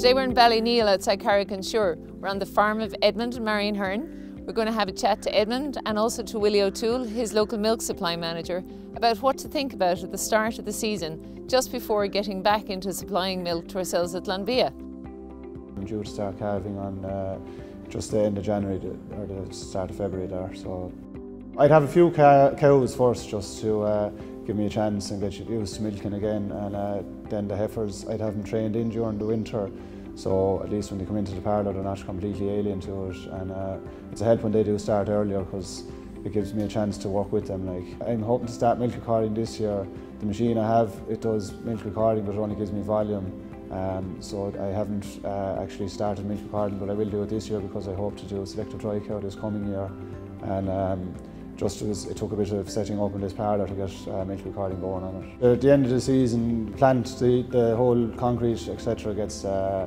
Today we're in Ballyneal outside Carrick-on-Suir. We're on the farm of Edmond and Marion Hearne. We're going to have a chat to Edmond and also to Willie O'Toole, his local milk supply manager, about what to think about at the start of the season, just before getting back into supplying milk to ourselves at Glanbia. I'm due to start calving on just the end of January or the start of February there. So I'd have a few cows first just to give me a chance and get used to milking again, and then the heifers I'd have them trained in during the winter, so at least when they come into the parlour they're not completely alien to it, and it's a help when they do start earlier because it gives me a chance to work with them. Like, I'm hoping to start milk recording this year. The machine I have, it does milk recording but it only gives me volume, so I haven't actually started milk recording, but I will do it this year because I hope to do a selective dry cow this coming year. And it took a bit of setting up in this parlour to get milk recording going on it. At the end of the season, the whole concrete etc. gets a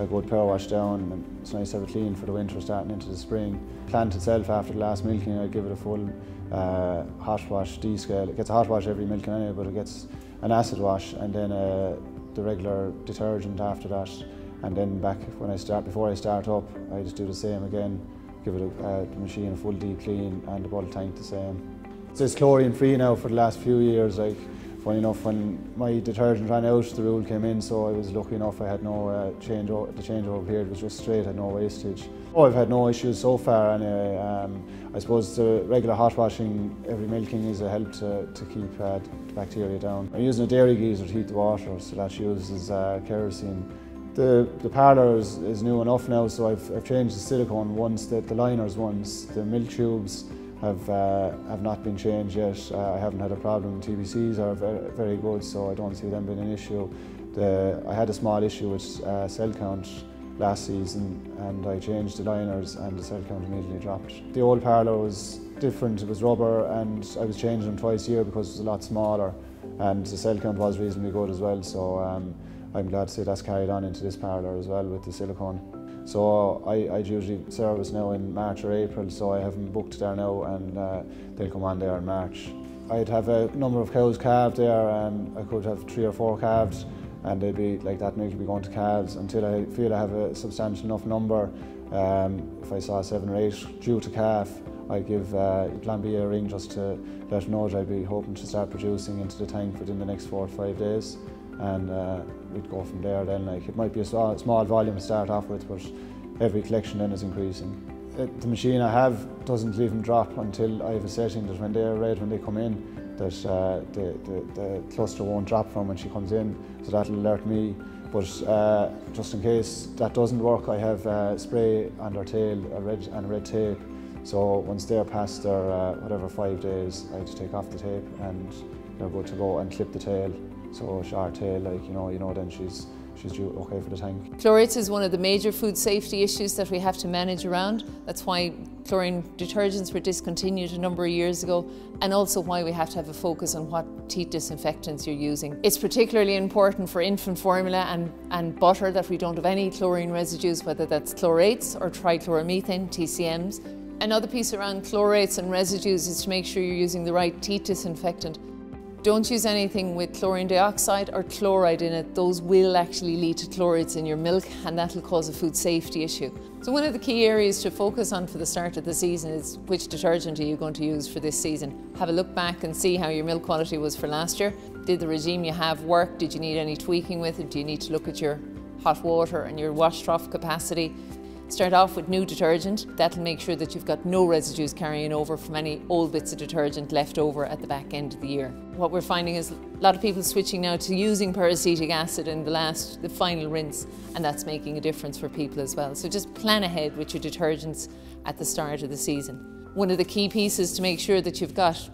good power wash down, and it's nice to have it clean for the winter starting into the spring. Plant itself, after the last milking, I give it a full hot wash, descale. It gets a hot wash every milking anyway, but it gets an acid wash and then the regular detergent after that. And then before I start up, I just do the same again. Give it the machine a full deep clean and the bottle tank the same. It's chlorine free now for the last few years. Like, funny enough, when my detergent ran out, the rule came in, so I was lucky enough I had no the changeover period was just straight, I had no wastage. I've had no issues so far anyway. I suppose the regular hot washing every milking is a help to keep the bacteria down. I'm using a dairy geyser to heat the water, so that uses kerosene. The parlour is new enough now, so I've changed the silicone once, the liners once. The milk tubes have not been changed yet. I haven't had a problem. TBCs are very, very good, so I don't see them being an issue. I had a small issue with cell count last season, and I changed the liners and the cell count immediately dropped. The old parlour was different. It was rubber, and I was changing them twice a year because it was a lot smaller, and the cell count was reasonably good as well. So I'm glad to see that's carried on into this parlour as well with the silicone. So I usually service now in March or April, so I have them booked there now, and they'll come on there in March. I'd have a number of cows calved there, and I could have 3 or 4 calves, and they'd be like that milk will be going to calves until I feel I have a substantial enough number. If I saw 7 or 8 due to calf, I'd give Glanbia a ring just to let them know that I'd be hoping to start producing into the tank within the next 4 or 5 days. And we'd go from there then. Like, it might be a small volume to start off with, but every collection then is increasing. The machine I have doesn't leave them drop until I have a setting that when they're red, when they come in, that the cluster won't drop from when she comes in, so that'll alert me. But just in case that doesn't work, I have spray on their tail, a red tape. So once they're past their whatever 5 days, I just take off the tape and they're good to go, and clip the tail. So short tail, like, you know, then she's due okay for the tank. Chlorates is one of the major food safety issues that we have to manage around. That's why chlorine detergents were discontinued a number of years ago, and also why we have to have a focus on what teat disinfectants you're using. It's particularly important for infant formula and butter that we don't have any chlorine residues, whether that's chlorates or trichloromethane, TCMs. Another piece around chlorates and residues is to make sure you're using the right teat disinfectant. Don't use anything with chlorine dioxide or chloride in it. Those will actually lead to chlorates in your milk, and that'll cause a food safety issue. So one of the key areas to focus on for the start of the season is which detergent are you going to use for this season. Have a look back and see how your milk quality was for last year. Did the regime you have work? Did you need any tweaking with it? Do you need to look at your hot water and your wash trough capacity? Start off with new detergent. That'll make sure that you've got no residues carrying over from any old bits of detergent left over at the back end of the year. What we're finding is a lot of people switching now to using peracetic acid in the final rinse, and that's making a difference for people as well. So just plan ahead with your detergents at the start of the season. One of the key pieces to make sure that you've got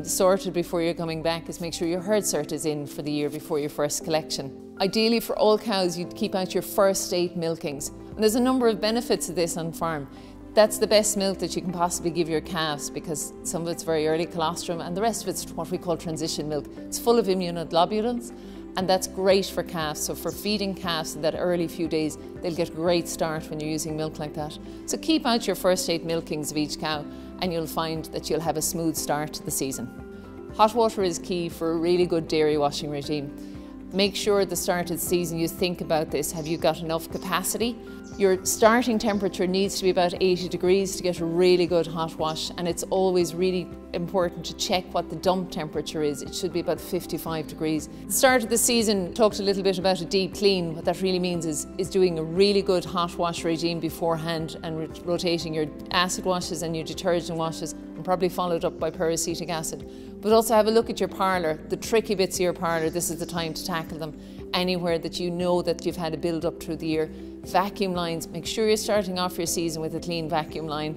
sorted before you're coming back is make sure your herd cert is in for the year before your first collection. Ideally for all cows, you'd keep out your first 8 milkings. And there's a number of benefits of this on farm. That's the best milk that you can possibly give your calves, because some of it's very early colostrum and the rest of it's what we call transition milk. It's full of immunoglobulins, and that's great for calves. So for feeding calves in that early few days, they'll get a great start when you're using milk like that. So keep out your first 8 milkings of each cow, and you'll find that you'll have a smooth start to the season. Hot water is key for a really good dairy washing regime. Make sure at the start of the season you think about this. Have you got enough capacity? Your starting temperature needs to be about 80 degrees to get a really good hot wash, and it's always really important to check what the dump temperature is. It should be about 55 degrees. At the start of the season, talked a little bit about a deep clean. What that really means is doing a really good hot wash regime beforehand and rotating your acid washes and your detergent washes, and probably followed up by peracetic acid. But also have a look at your parlour, the tricky bits of your parlour. This is the time to tackle them. Anywhere that you know that you've had a build up through the year. Vacuum lines, make sure you're starting off your season with a clean vacuum line.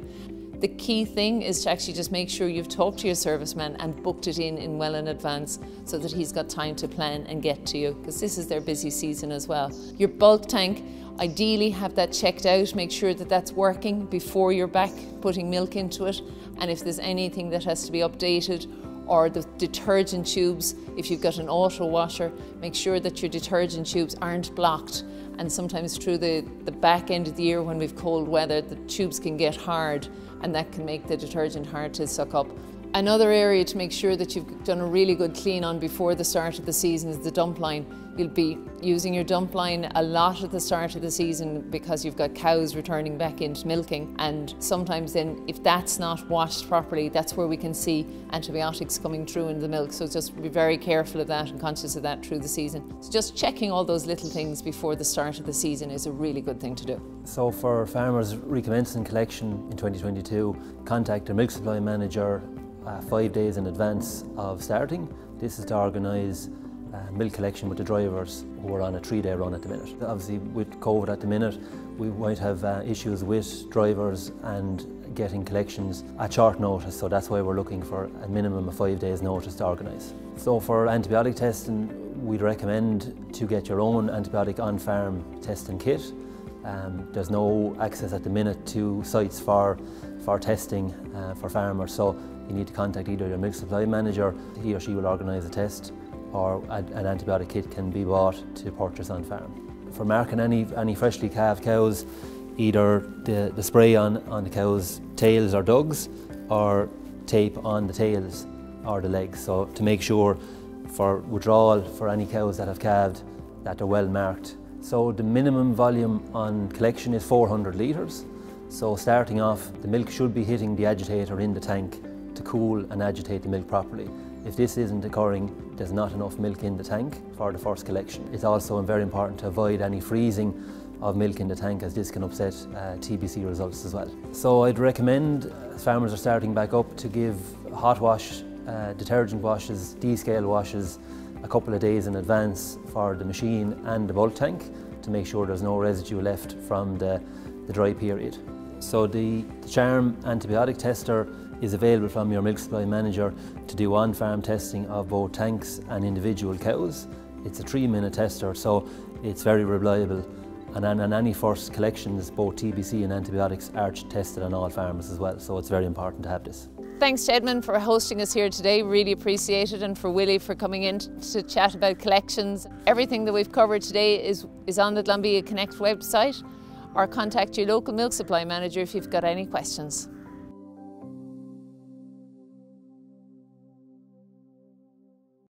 The key thing is to actually just make sure you've talked to your serviceman and booked it in well in advance so that he's got time to plan and get to you, because this is their busy season as well. Your bulk tank, ideally have that checked out, make sure that that's working before you're back putting milk into it, and if there's anything that has to be updated, or the detergent tubes, if you've got an auto washer, make sure that your detergent tubes aren't blocked. And sometimes through the back end of the year when we've cold weather, the tubes can get hard and that can make the detergent hard to suck up. Another area to make sure that you've done a really good clean on before the start of the season is the dump line. You'll be using your dump line a lot at the start of the season because you've got cows returning back into milking, and sometimes then if that's not washed properly, that's where we can see antibiotics coming through in the milk. So just be very careful of that and conscious of that through the season. So just checking all those little things before the start of the season is a really good thing to do. So for farmers recommencing collection in 2022, contact their milk supply manager 5 days in advance of starting. This is to organise milk collection with the drivers who are on a 3-day run at the minute. Obviously with COVID at the minute, we might have issues with drivers and getting collections at short notice, so that's why we're looking for a minimum of 5 days notice to organise. So for antibiotic testing, we'd recommend to get your own antibiotic on-farm testing kit. There's no access at the minute to sites for testing for farmers, so you need to contact either your milk supply manager. He or she will organise a test, or an antibiotic kit can be bought to purchase on farm. For marking any freshly calved cows, either the spray on the cows' tails or dugs, or tape on the tails or the legs. So to make sure for withdrawal for any cows that have calved that they're well marked. So the minimum volume on collection is 400 litres. So starting off, the milk should be hitting the agitator in the tank to cool and agitate the milk properly. If this isn't occurring, there's not enough milk in the tank for the first collection. It's also very important to avoid any freezing of milk in the tank, as this can upset TBC results as well. So I'd recommend, as farmers are starting back up, to give hot wash, detergent washes, descale washes a couple of days in advance for the machine and the bulk tank to make sure there's no residue left from the dry period. So the Charm antibiotic tester is available from your milk supply manager to do on-farm testing of both tanks and individual cows. It's a 3-minute tester, so it's very reliable. And on any first collections, both TBC and antibiotics are tested on all farmers as well, so it's very important to have this. Thanks to Edmond for hosting us here today, really appreciate it, and for Willie for coming in to chat about collections. Everything that we've covered today is on the Glanbia Connect website, or contact your local milk supply manager if you've got any questions.